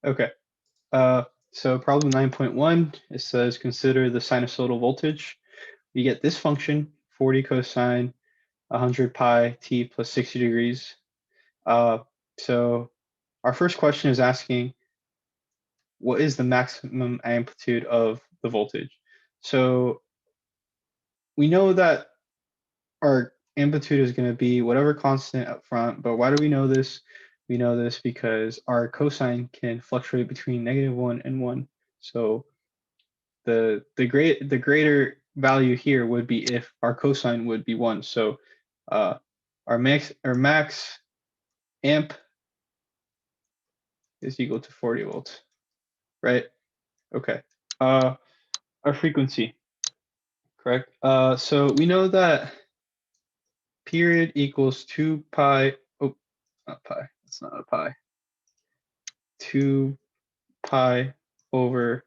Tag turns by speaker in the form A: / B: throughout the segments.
A: Okay. So problem 9.1, it says consider the sinusoidal voltage. You get this function, 40 cosine 100 pi t plus 60 degrees. So our first question is asking, what is the maximum amplitude of the voltage? So we know that our amplitude is going to be whatever constant up front, but why do we know this? We know this because our cosine can fluctuate between -1 and 1. So the greater value here would be if our cosine would be 1. So our max amp is equal to 40 volts, right? Okay. Our frequency, correct? So we know that period equals 2 pi, oh, not pi, it's not a pi, 2 pi over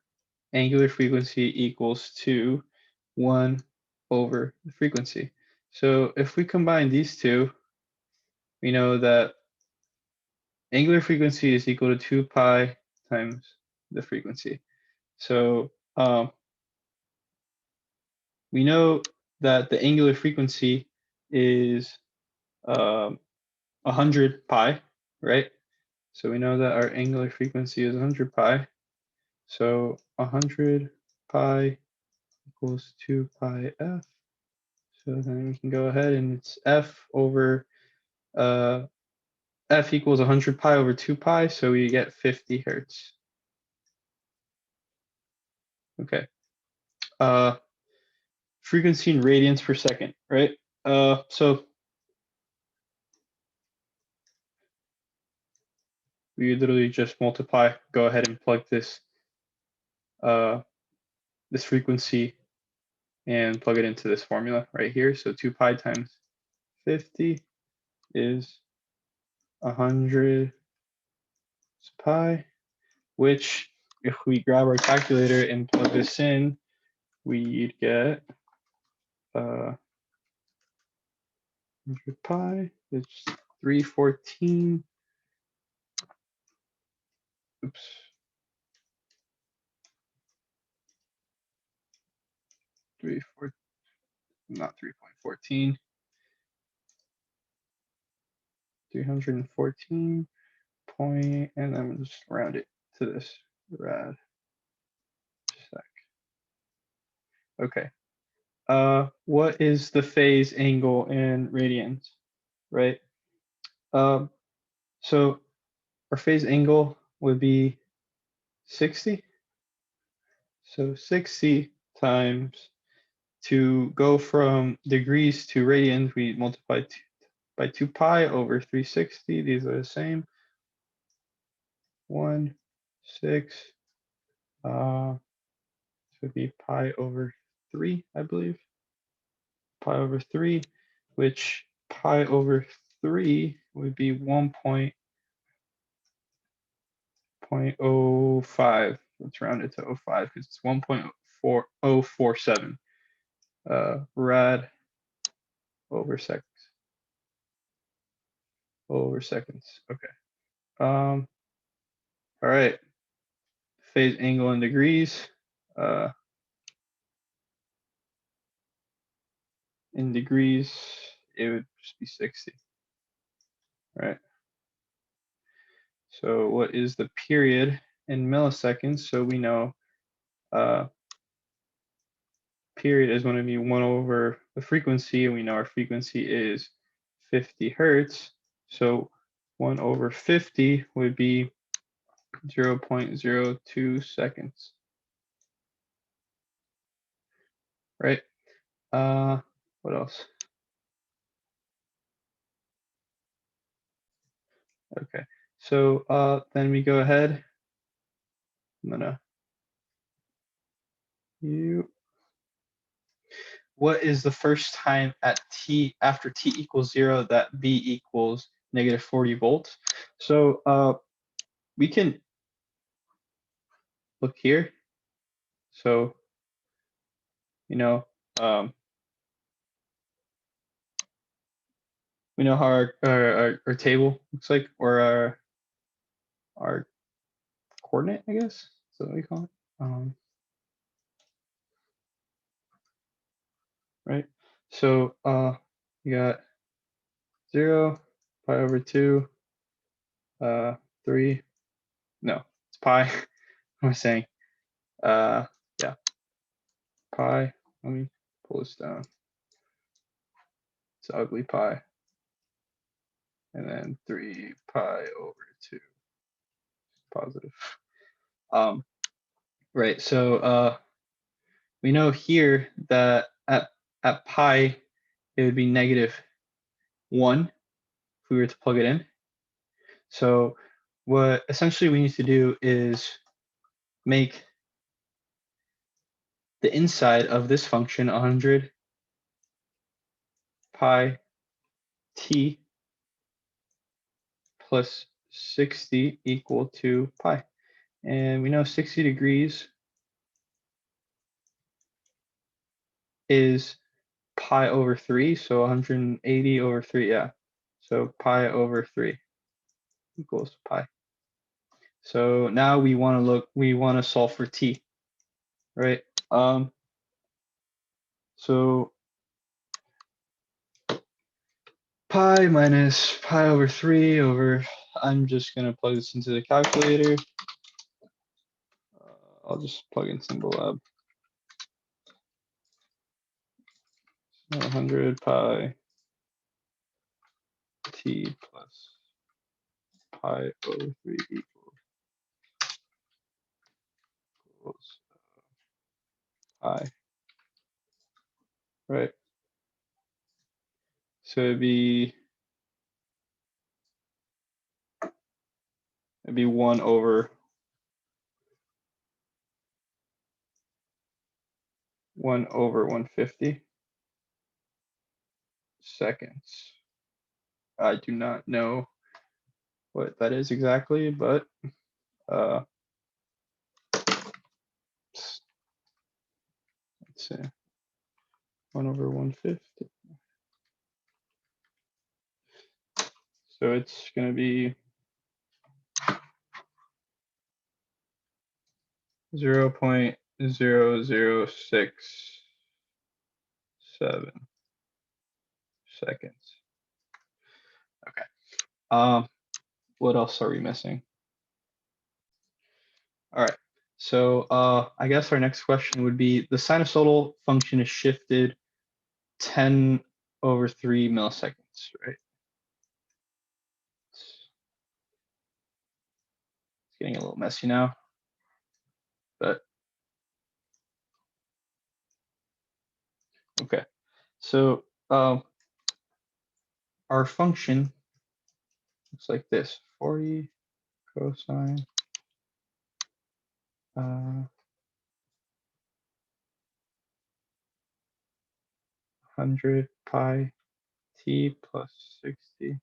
A: angular frequency equals to 1 over the frequency. So if we combine these two, we know that angular frequency is equal to 2 pi times the frequency. So we know that the angular frequency is 100 pi, right? So we know that our angular frequency is 100 pi. So 100 pi equals 2 pi f. So then we can go ahead and it's f over, f equals 100 pi over 2 pi, so we get 50 hertz. Okay. Frequency in radians per second, right? So we literally just multiply, go ahead and plug this this frequency and plug it into this formula right here. So 2 pi times 50 is 100 pi, which if we grab our calculator and plug this in, we'd get 100 pi, it's 314, oops, 314, not 3.14, 314 point, and then we'll just round it to this rad sec. Okay. What is the phase angle in radians, right? So our phase angle would be 60. So 60 times, to go from degrees to radians, we multiply by 2 pi over 360. These are the same. 1, 6, this would be pi over 3, I believe. Pi over 3, which pi over 3 would be 1.05. Let's round it to 05 because it's 1.4047 rad over seconds. Okay. All right. Phase angle in degrees. In degrees, it would just be 60. Right. So what is the period in milliseconds? So we know period is going to be 1 over the frequency, and we know our frequency is 50 hertz. So 1 over 50 would be 0.02 seconds. Right? What else? Okay. So then we go ahead. I'm gonna what is the first time at t after t equals 0 that V equals negative 40 volts? So we can look here. So you know we know how our table looks like, or our coordinate, I guess. So what we call it. Right. So you got 0, pi over 2, 3. No, it's pi. What am I saying? Yeah, pi. Let me pull this down. It's ugly pi. And then 3 pi over 2 positive. Right. So we know here that at pi it would be -1 if we were to plug it in. So what essentially we need to do is make the inside of this function 100 pi t plus 60 equal to pi. And we know 60 degrees is pi over 3, so 180 over 3, yeah. So pi over 3 equals pi. So now we want to solve for t, right? So pi minus pi over 3 over, I'm just going to plug this into the calculator. I'll just plug in Symbolab. 100 pi t plus pi over 3 equals pi, right? So it'd be 1 over 150 seconds. I do not know what that is exactly, but let's see, 1 over 150. So it's going to be 0.0067 seconds. Okay. What else are we missing? All right. So I guess our next question would be the sinusoidal function is shifted 10 over 3 milliseconds, right? It's getting a little messy now, but okay. So our function looks like this: 40 cosine 100 pi t plus 60,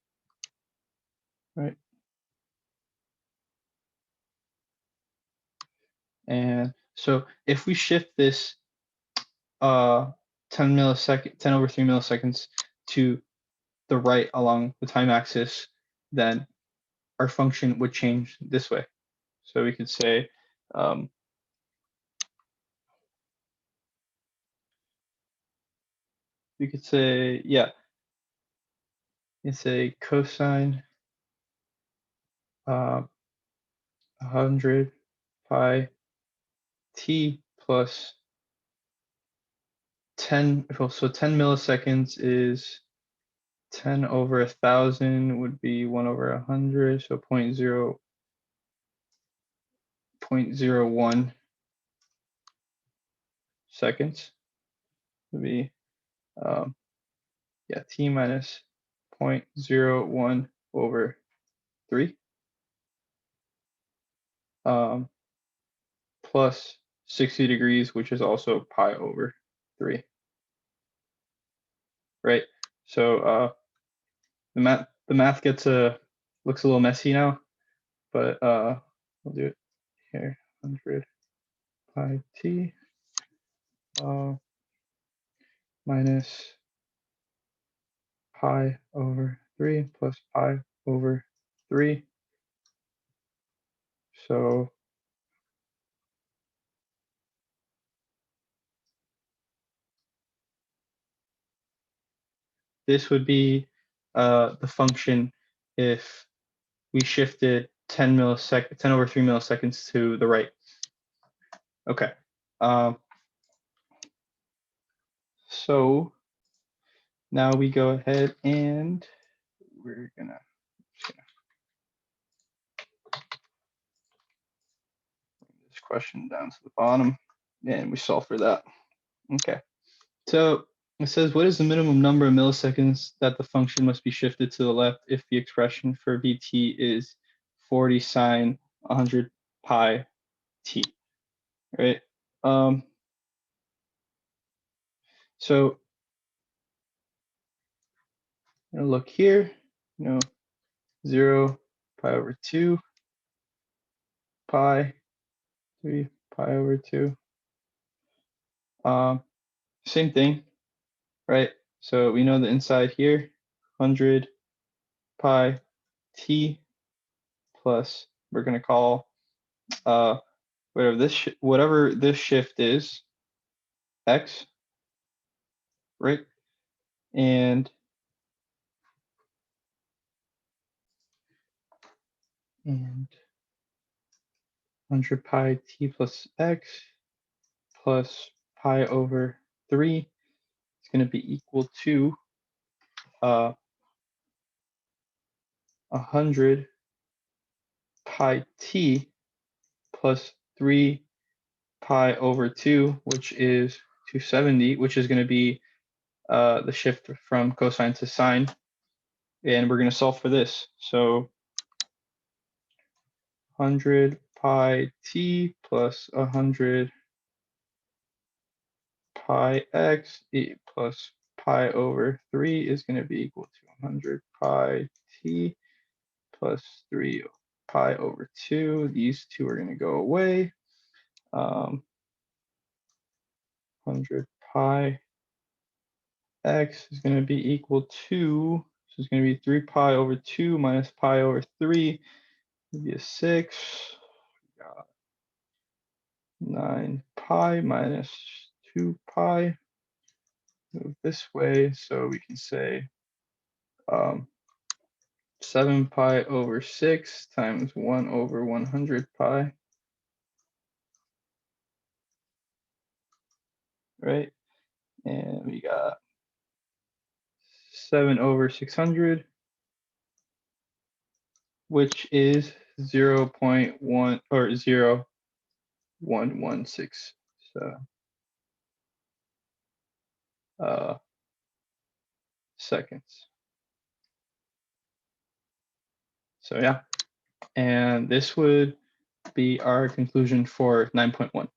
A: right? And so if we shift this 10 over 3 milliseconds to the right along the time axis, then our function would change this way. So we could say yeah, it's a cosine 100 pi t plus 10. So 10 milliseconds is 10 over 1,000 would be 1 over 100, so 0.01 seconds would be yeah, t minus 0.01 over 3 plus 60 degrees, which is also pi over 3, right? So the math gets looks a little messy now, but we'll do it here. 100 pi t minus pi over 3 plus pi over 3. So this would be the function if we shifted 10 over 3 milliseconds to the right. Okay. So now we go ahead and we're gonna bring this question down to the bottom and we solve for that. Okay. So it says, what is the minimum number of milliseconds that the function must be shifted to the left if the expression for Vt is 40 sine 100 pi t, right? So I'm gonna look here, 0 pi over 2 pi 3 pi over 2. Same thing, right? So we know the inside here, 100 pi t plus, we're gonna call whatever this shift is, x, right? And 100 pi t plus x plus pi over 3 is going to be equal to 100 pi t plus 3 pi over 2, which is 270, which is going to be the shift from cosine to sine. And we're going to solve for this. So 100 pi t plus 100 pi x plus pi over 3 is going to be equal to 100 pi t plus 3 pi over 2. These two are going to go away. 100 pi x is going to be equal to, so it's going to be 3 pi over 2 minus pi over 3. It'll be a 6. 9 pi minus 2 pi. Move this way, so we can say 7 pi over 6 times 1 over 100 pi, right? And we got 7 over 600, which is 0.1 or 0.116 seconds. So yeah, and this would be our conclusion for 9.1.